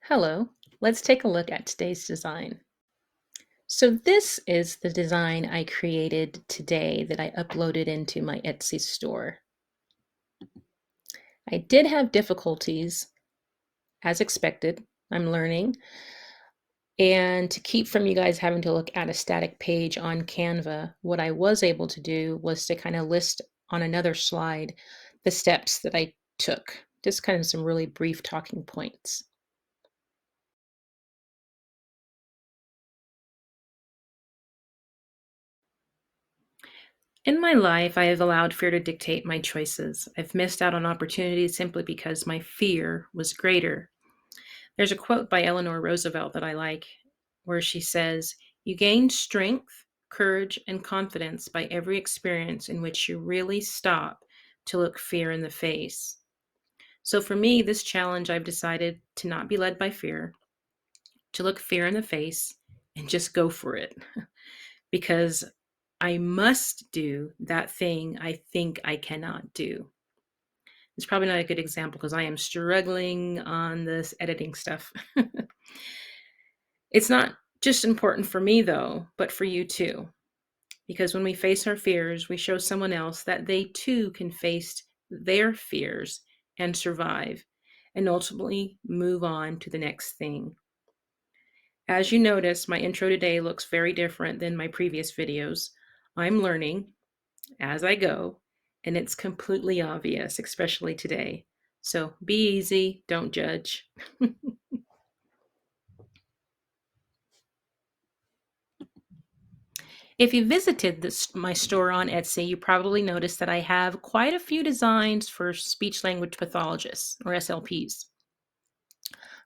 Hello, let's take a look at today's design. So this is the design I created today that I uploaded into my Etsy store. I did have difficulties, as expected. I'm learning. And to keep from you guys having to look at a static page on Canva, what I was able to do was to kind of list on another slide the steps that I took. Just kind of some really brief talking points. In my life, I have allowed fear to dictate my choices. I've missed out on opportunities simply because my fear was greater. There's a quote by Eleanor Roosevelt that I like where she says, "You gain strength, courage, and confidence by every experience in which you really stop to look fear in the face." So for me, this challenge, I've decided to not be led by fear, to look fear in the face and just go for it because I must do that thing I think I cannot do. It's probably not a good example because I am struggling on this editing stuff. It's not just important for me, though, but for you too. Because when we face our fears, we show someone else that they too can face their fears and survive and ultimately move on to the next thing. As you notice, my intro today looks very different than my previous videos. I'm learning as I go, and it's completely obvious, especially today. So be easy, don't judge. If you visited my store on Etsy, you probably noticed that I have quite a few designs for speech language pathologists or SLPs.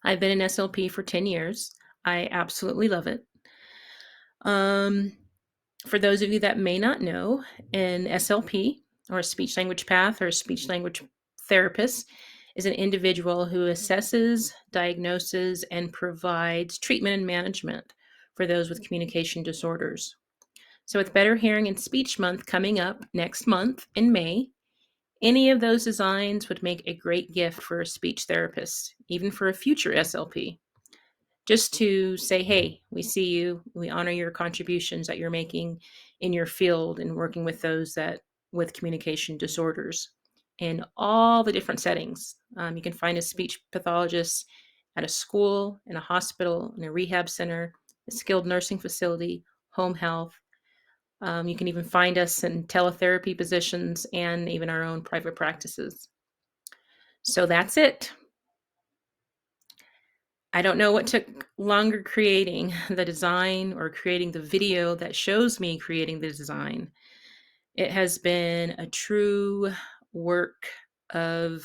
I've been an SLP for 10 years. I absolutely love it. For those of you that may not know, an SLP or a speech language path or a speech language therapist is an individual who assesses, diagnoses, and provides treatment and management for those with communication disorders. So, with Better Hearing and Speech Month coming up next month in May, any of those designs would make a great gift for a speech therapist, even for a future SLP. Just to say, hey, we see you, we honor your contributions that you're making in your field and working with those that with communication disorders in all the different settings. You can find a speech pathologist at a school, in a hospital, in a rehab center, a skilled nursing facility, home health. You can even find us in teletherapy positions and even our own private practices. So that's it. I don't know what took longer, creating the design or creating the video that shows me creating the design. It has been a true work of,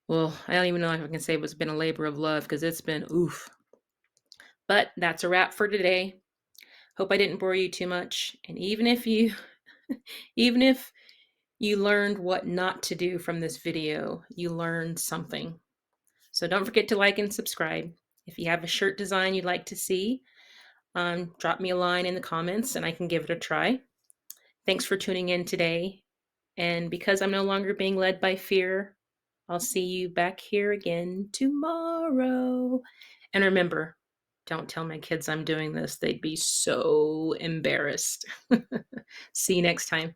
well, I don't even know if I can say it's been a labor of love because it's been oof. But that's a wrap for today. Hope I didn't bore you too much. And even if you learned what not to do from this video, you learned something. So don't forget to like and subscribe. If you have a shirt design you'd like to see, drop me a line in the comments and I can give it a try. Thanks for tuning in today. And because I'm no longer being led by fear, I'll see you back here again tomorrow. And remember, don't tell my kids I'm doing this. They'd be so embarrassed. See you next time.